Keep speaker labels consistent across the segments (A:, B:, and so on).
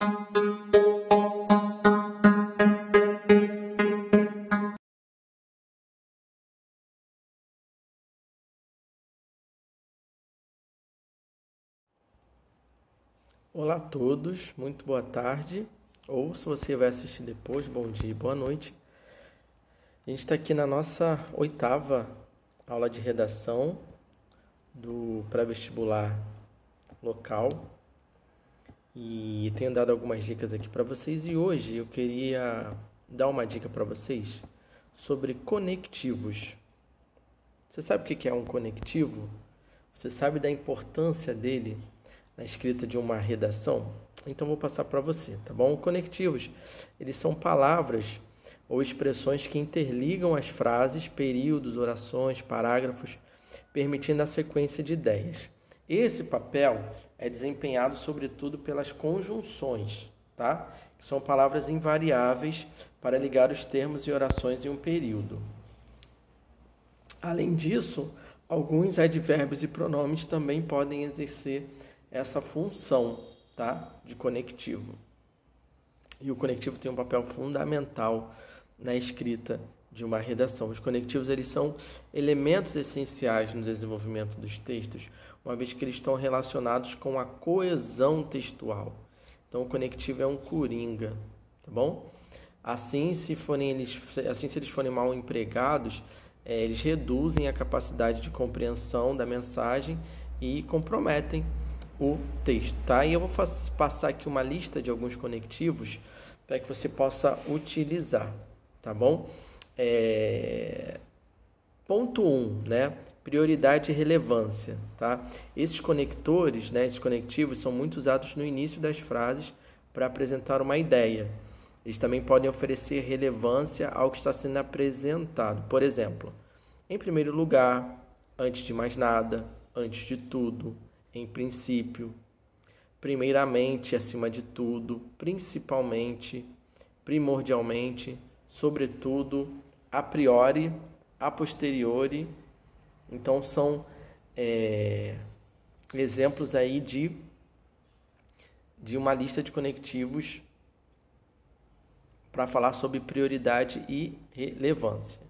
A: Olá a todos, muito boa tarde, ou se você vai assistir depois, bom dia e boa noite. A gente está aqui na nossa 8ª aula de redação do pré-vestibular local e tenho dado algumas dicas aqui para vocês e hoje eu queria dar uma dica para vocês sobre conectivos. Você sabe o que é um conectivo? Você sabe da importância dele na escrita de uma redação? Então vou passar para você, tá bom? Conectivos, eles são palavras ou expressões que interligam as frases, períodos, orações, parágrafos, permitindo a sequência de ideias. Esse papel é desempenhado sobretudo pelas conjunções, tá? Que são palavras invariáveis para ligar os termos e orações em um período. Além disso, alguns advérbios e pronomes também podem exercer essa função, tá, de conectivo. E o conectivo tem um papel fundamental na escrita de uma redação. Os conectivos eles são elementos essenciais no desenvolvimento dos textos, uma vez que eles estão relacionados com a coesão textual. Então, o conectivo é um coringa, tá bom? Assim, se eles forem mal empregados, eles reduzem a capacidade de compreensão da mensagem e comprometem o texto, tá? E eu vou passar aqui uma lista de alguns conectivos para que você possa utilizar, tá bom? Ponto 1, né? Prioridade e relevância, tá? Esses conectores, né? Esses conectivos são muito usados no início das frases para apresentar uma ideia. Eles também podem oferecer relevância ao que está sendo apresentado. Por exemplo, em primeiro lugar, antes de mais nada, antes de tudo, em princípio, primeiramente, acima de tudo, principalmente, primordialmente, sobretudo, a priori, a posteriori. Então, são exemplos aí de uma lista de conectivos para falar sobre prioridade e relevância.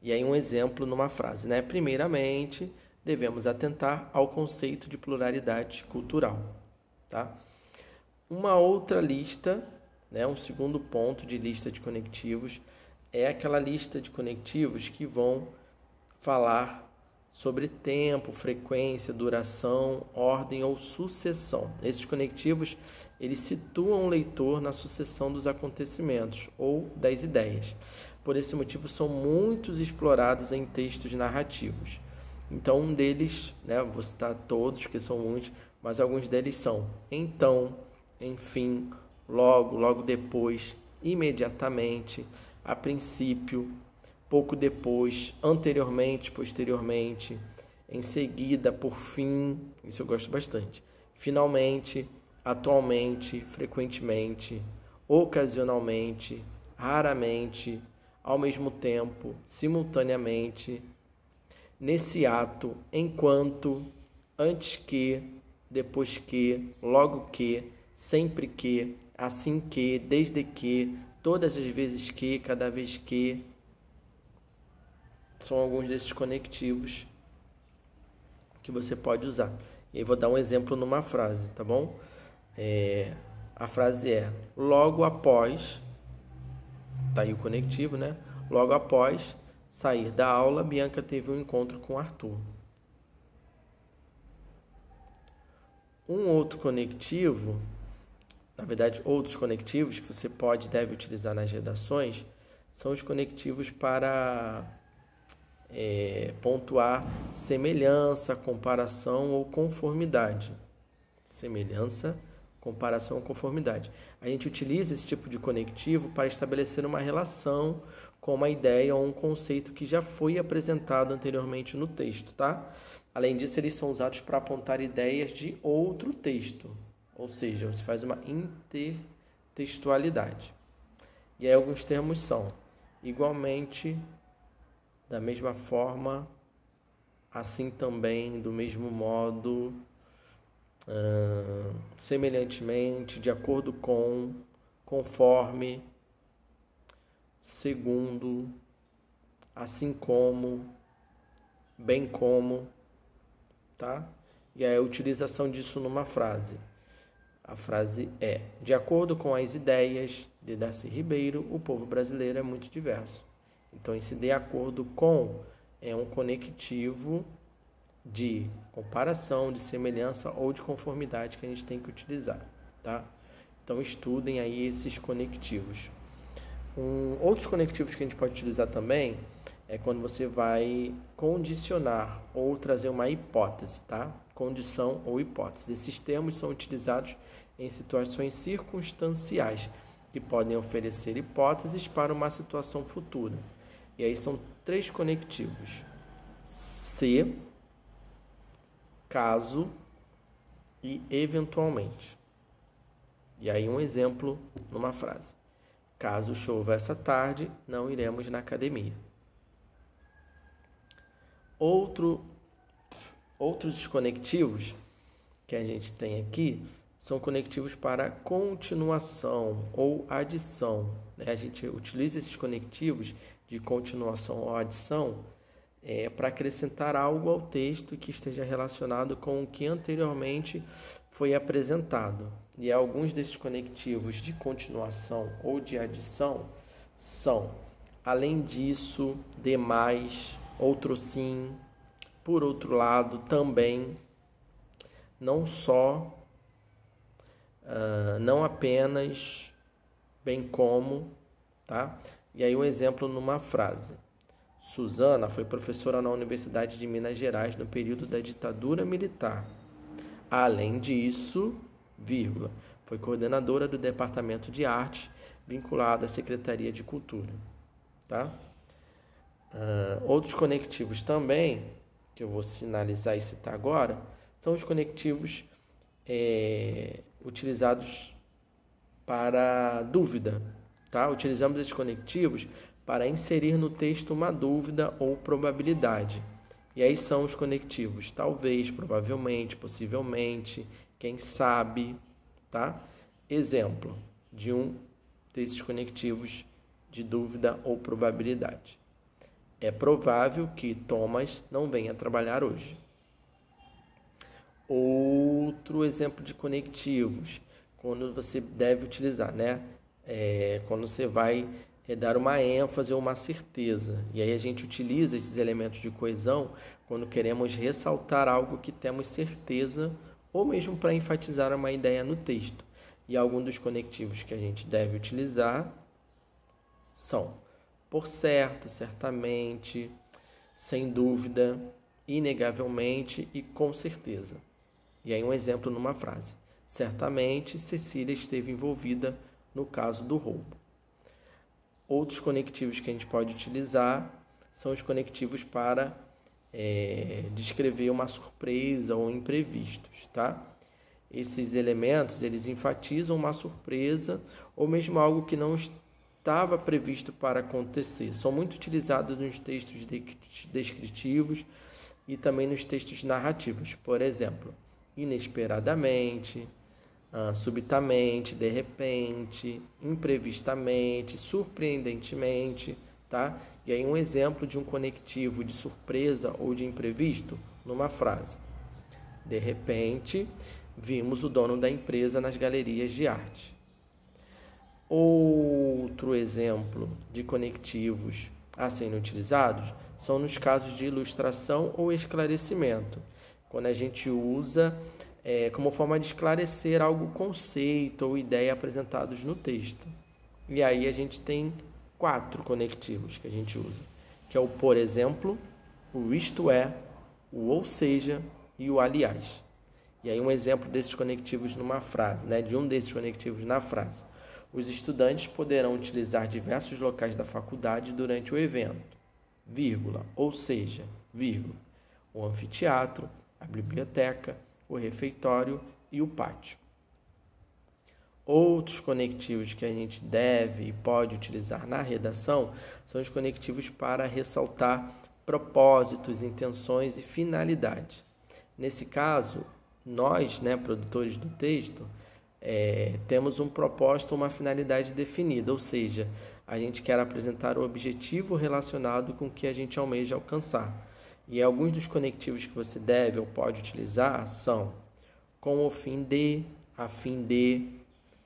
A: E aí um exemplo numa frase, né? Primeiramente, devemos atentar ao conceito de pluralidade cultural, tá? Uma outra lista, né, um segundo ponto de lista de conectivos, é aquela lista de conectivos que vão falar sobre tempo, frequência, duração, ordem ou sucessão. Esses conectivos, eles situam o leitor na sucessão dos acontecimentos ou das ideias. Por esse motivo, são muito explorados em textos narrativos. Então, um deles, né, vou citar todos, porque são muitos, mas alguns deles são então, enfim, logo, logo depois, imediatamente, a princípio, pouco depois, anteriormente, posteriormente, em seguida, por fim, isso eu gosto bastante, finalmente, atualmente, frequentemente, ocasionalmente, raramente, ao mesmo tempo, simultaneamente, nesse ato, enquanto, antes que, depois que, logo que, sempre que, assim que, desde que, todas as vezes que, cada vez que. São alguns desses conectivos que você pode usar. E aí vou dar um exemplo numa frase, tá bom? A frase é: logo após, tá aí o conectivo, né? Logo após sair da aula, Bianca teve um encontro com Arthur. Um outro conectivo, na verdade, outros conectivos que você deve utilizar nas redações, são os conectivos para pontuar semelhança, comparação ou conformidade. Semelhança, comparação ou conformidade. A gente utiliza esse tipo de conectivo para estabelecer uma relação com uma ideia ou um conceito que já foi apresentado anteriormente no texto, tá? Além disso, eles são usados para apontar ideias de outro texto, ou seja, você faz uma intertextualidade. E aí alguns termos são igualmente, da mesma forma, assim também, do mesmo modo, semelhantemente, de acordo com, conforme, segundo, assim como, bem como, tá? E aí a utilização disso numa frase. A frase é: de acordo com as ideias de Darcy Ribeiro, o povo brasileiro é muito diverso. Então, esse de acordo com é um conectivo de comparação, de semelhança ou de conformidade que a gente tem que utilizar, tá? Então, estudem aí esses conectivos. Outros conectivos que a gente pode utilizar também é quando você vai condicionar ou trazer uma hipótese, tá? Condição ou hipótese. Esses termos são utilizados em situações circunstanciais que podem oferecer hipóteses para uma situação futura. E aí são 3 conectivos: se, caso e eventualmente. E aí um exemplo numa frase: caso chova essa tarde, não iremos na academia. Outros conectivos que a gente tem aqui são conectivos para continuação ou adição, né? A gente utiliza esses conectivos de continuação ou adição para acrescentar algo ao texto que esteja relacionado com o que anteriormente foi apresentado. E alguns desses conectivos de continuação ou de adição são: além disso, demais, outro sim, por outro lado, também, não só, não apenas, bem como, tá? E aí um exemplo numa frase: Suzana foi professora na Universidade de Minas Gerais no período da ditadura militar. Além disso, vírgula, foi coordenadora do Departamento de Arte vinculado à Secretaria de Cultura, tá? Outros conectivos também, que eu vou sinalizar e citar agora, são os conectivos utilizados para dúvida, tá? Utilizamos esses conectivos para inserir no texto uma dúvida ou probabilidade. E aí são os conectivos: talvez, provavelmente, possivelmente, quem sabe, tá? Exemplo de um desses conectivos de dúvida ou probabilidade: é provável que Thomas não venha trabalhar hoje. Outro exemplo de conectivos, quando você deve utilizar, né? Quando você vai dar uma ênfase ou uma certeza. E aí a gente utiliza esses elementos de coesão quando queremos ressaltar algo que temos certeza ou mesmo para enfatizar uma ideia no texto. E alguns dos conectivos que a gente deve utilizar são: por certo, certamente, sem dúvida, inegavelmente e com certeza. E aí um exemplo numa frase: certamente Cecília esteve envolvida no caso do roubo. Outros conectivos que a gente pode utilizar são os conectivos para descrever uma surpresa ou imprevistos, tá? Esses elementos, eles enfatizam uma surpresa ou mesmo algo que não estava previsto para acontecer. São muito utilizados nos textos descritivos e também nos textos narrativos. Por exemplo, inesperadamente, subitamente, de repente, imprevistamente, surpreendentemente, tá? E aí um exemplo de um conectivo de surpresa ou de imprevisto numa frase: de repente, vimos o dono da empresa nas galerias de arte. Outro exemplo de conectivos a serem utilizados são nos casos de ilustração ou esclarecimento, quando a gente usa como forma de esclarecer algum conceito ou ideia apresentados no texto. E aí a gente tem 4 conectivos que a gente usa, que é o por exemplo, o isto é, o ou seja e o aliás. E aí um exemplo desses conectivos numa frase, né, de um desses conectivos na frase: os estudantes poderão utilizar diversos locais da faculdade durante o evento, vírgula, ou seja, vírgula, o anfiteatro, a biblioteca, o refeitório e o pátio. Outros conectivos que a gente deve e pode utilizar na redação são os conectivos para ressaltar propósitos, intenções e finalidade. Nesse caso, nós, né, produtores do texto, temos um propósito, uma finalidade definida, ou seja, a gente quer apresentar um objetivo relacionado com o que a gente almeja alcançar. E alguns dos conectivos que você deve ou pode utilizar são com o fim de, a fim de,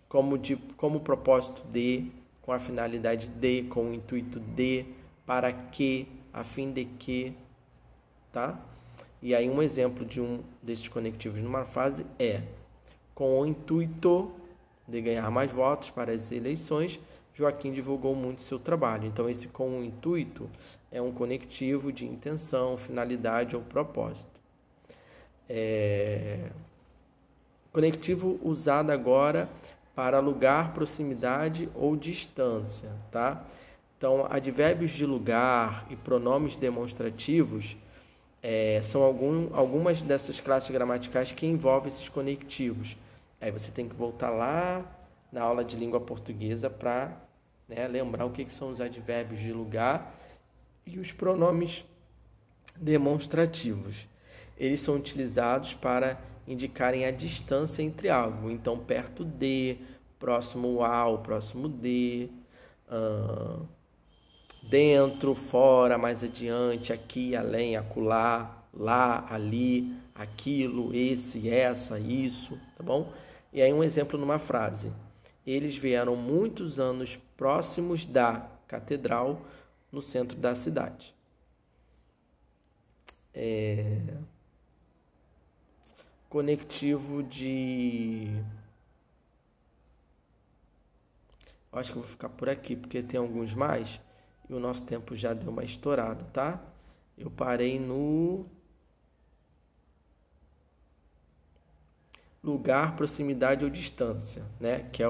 A: como propósito de, com a finalidade de, com o intuito de, para que, a fim de que, tá? E aí um exemplo de um desses conectivos numa frase é: com o intuito de ganhar mais votos para as eleições, Joaquim divulgou muito seu trabalho. Então, esse com o intuito é um conectivo de intenção, finalidade ou propósito. Conectivo usado agora para lugar, proximidade ou distância, tá? Então, advérbios de lugar e pronomes demonstrativos são algumas dessas classes gramaticais que envolvem esses conectivos. Aí você tem que voltar lá na aula de língua portuguesa para lembrar o que são os advérbios de lugar e os pronomes demonstrativos. Eles são utilizados para indicarem a distância entre algo. Então, perto de, próximo ao, próximo de, dentro, fora, mais adiante, aqui, além, acolá, lá, ali, aquilo, esse, essa, isso, tá bom? E aí um exemplo numa frase: eles vieram muitos anos próximos da catedral no centro da cidade. Conectivo de... Acho que eu vou ficar por aqui, porque tem alguns mais e o nosso tempo já deu uma estourada, tá? Eu parei no lugar, proximidade ou distância, né? Que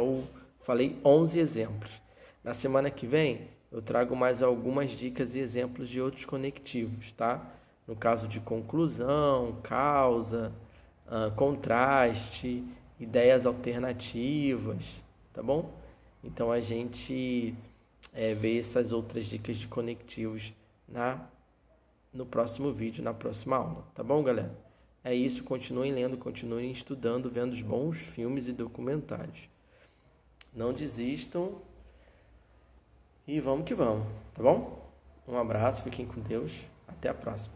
A: falei 11 exemplos. Na semana que vem, eu trago mais algumas dicas e exemplos de outros conectivos, tá? No caso de conclusão, causa, contraste, ideias alternativas, tá bom? Então, a gente vê essas outras dicas de conectivos no próximo vídeo, na próxima aula, tá bom, galera? É isso, continuem lendo, continuem estudando, vendo os bons filmes e documentários. Não desistam e vamos que vamos, tá bom? Um abraço, fiquem com Deus, até a próxima.